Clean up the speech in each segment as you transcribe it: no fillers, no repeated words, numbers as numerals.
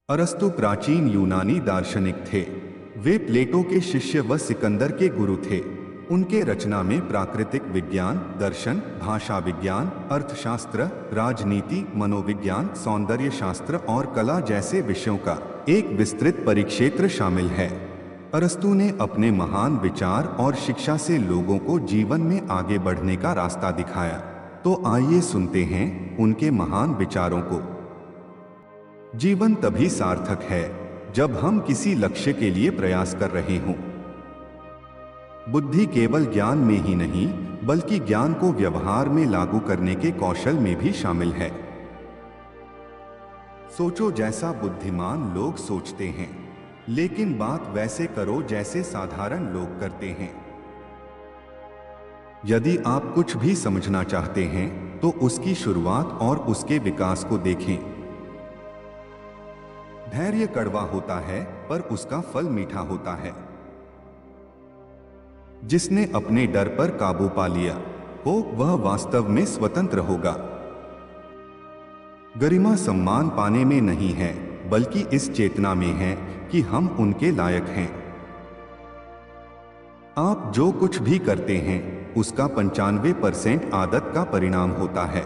अरस्तु प्राचीन यूनानी दार्शनिक थे। वे प्लेटो के शिष्य व सिकंदर के गुरु थे। उनके रचना में प्राकृतिक विज्ञान, दर्शन, भाषा विज्ञान, अर्थशास्त्र, राजनीति, मनोविज्ञान, सौंदर्य शास्त्र और कला जैसे विषयों का एक विस्तृत परिक्षेत्र शामिल है। अरस्तु ने अपने महान विचार और शिक्षा से लोगों को जीवन में आगे बढ़ने का रास्ता दिखाया। तो आइए सुनते हैं उनके महान विचारों को। जीवन तभी सार्थक है जब हम किसी लक्ष्य के लिए प्रयास कर रहे हों। बुद्धि केवल ज्ञान में ही नहीं बल्कि ज्ञान को व्यवहार में लागू करने के कौशल में भी शामिल है। सोचो जैसा बुद्धिमान लोग सोचते हैं, लेकिन बात वैसे करो जैसे साधारण लोग करते हैं। यदि आप कुछ भी समझना चाहते हैं तो उसकी शुरुआत और उसके विकास को देखें। धैर्य कड़वा होता है पर उसका फल मीठा होता है। जिसने अपने डर पर काबू पा लिया हो वह वास्तव में स्वतंत्र होगा। गरिमा सम्मान पाने में नहीं है बल्कि इस चेतना में है कि हम उनके लायक हैं। आप जो कुछ भी करते हैं उसका 95% आदत का परिणाम होता है।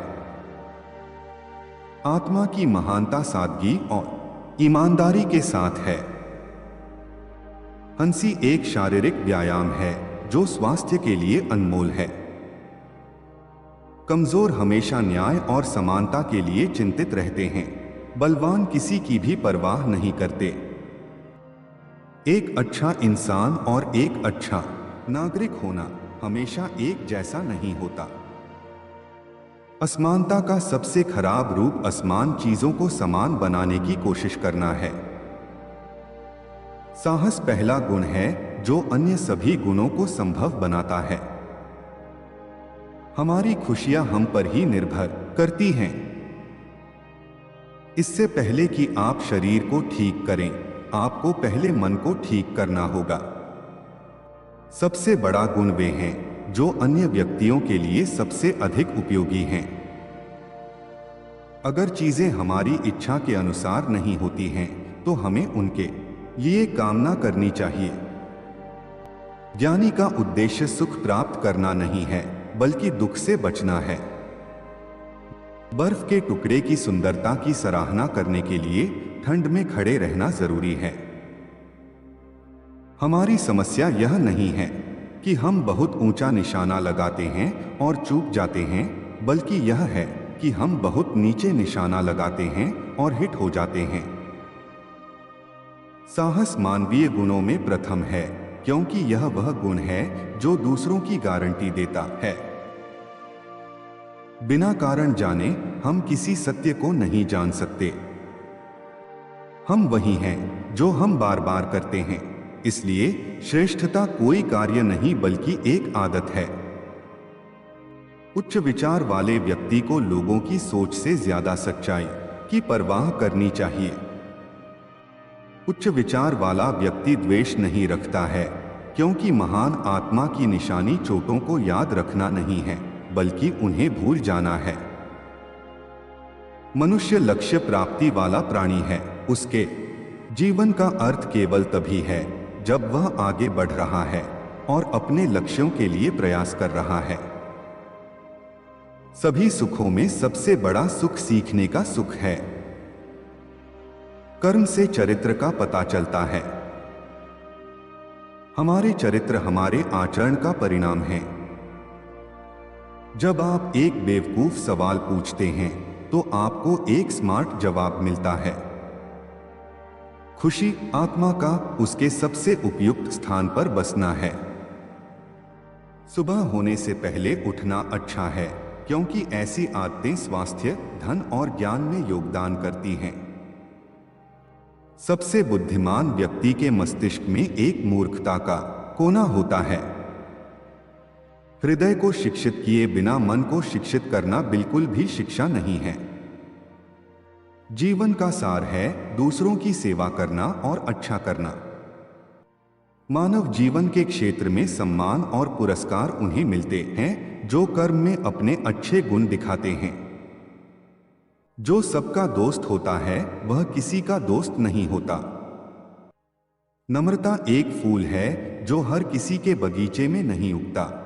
आत्मा की महानता सादगी और ईमानदारी के साथ है। हंसी एक शारीरिक व्यायाम है जो स्वास्थ्य के लिए अनमोल है। कमजोर हमेशा न्याय और समानता के लिए चिंतित रहते हैं। बलवान किसी की भी परवाह नहीं करते। एक अच्छा इंसान और एक अच्छा नागरिक होना हमेशा एक जैसा नहीं होता। असमानता का सबसे खराब रूप असमान चीजों को समान बनाने की कोशिश करना है। साहस पहला गुण है जो अन्य सभी गुणों को संभव बनाता है। हमारी खुशियां हम पर ही निर्भर करती हैं। इससे पहले कि आप शरीर को ठीक करें, आपको पहले मन को ठीक करना होगा। सबसे बड़ा गुण वे हैं जो अन्य व्यक्तियों के लिए सबसे अधिक उपयोगी हैं। अगर चीजें हमारी इच्छा के अनुसार नहीं होती हैं तो हमें उनके लिए कामना करनी चाहिए। ज्ञानी का उद्देश्य सुख प्राप्त करना नहीं है बल्कि दुख से बचना है। बर्फ के टुकड़े की सुंदरता की सराहना करने के लिए ठंड में खड़े रहना जरूरी है। हमारी समस्या यह नहीं है कि हम बहुत ऊंचा निशाना लगाते हैं और चूक जाते हैं, बल्कि यह है कि हम बहुत नीचे निशाना लगाते हैं और हिट हो जाते हैं। साहस मानवीय गुणों में प्रथम है क्योंकि यह वह गुण है जो दूसरों की गारंटी देता है। बिना कारण जाने हम किसी सत्य को नहीं जान सकते। हम वही हैं जो हम बार बार करते हैं। इसलिए श्रेष्ठता कोई कार्य नहीं बल्कि एक आदत है। उच्च विचार वाले व्यक्ति को लोगों की सोच से ज्यादा सच्चाई की परवाह करनी चाहिए। उच्च विचार वाला व्यक्ति द्वेष नहीं रखता है क्योंकि महान आत्मा की निशानी चोटों को याद रखना नहीं है बल्कि उन्हें भूल जाना है। मनुष्य लक्ष्य प्राप्ति वाला प्राणी है। उसके जीवन का अर्थ केवल तभी है जब वह आगे बढ़ रहा है और अपने लक्ष्यों के लिए प्रयास कर रहा है। सभी सुखों में सबसे बड़ा सुख सीखने का सुख है। कर्म से चरित्र का पता चलता है। हमारे चरित्र हमारे आचरण का परिणाम है। जब आप एक बेवकूफ सवाल पूछते हैं तो आपको एक स्मार्ट जवाब मिलता है। खुशी आत्मा का उसके सबसे उपयुक्त स्थान पर बसना है। सुबह होने से पहले उठना अच्छा है क्योंकि ऐसी आदतें स्वास्थ्य, धन और ज्ञान में योगदान करती हैं। सबसे बुद्धिमान व्यक्ति के मस्तिष्क में एक मूर्खता का कोना होता है। हृदय को शिक्षित किए बिना मन को शिक्षित करना बिल्कुल भी शिक्षा नहीं है। जीवन का सार है दूसरों की सेवा करना और अच्छा करना। मानव जीवन के क्षेत्र में सम्मान और पुरस्कार उन्हें मिलते हैं जो कर्म में अपने अच्छे गुण दिखाते हैं। जो सबका दोस्त होता है वह किसी का दोस्त नहीं होता। नम्रता एक फूल है जो हर किसी के बगीचे में नहीं उगता।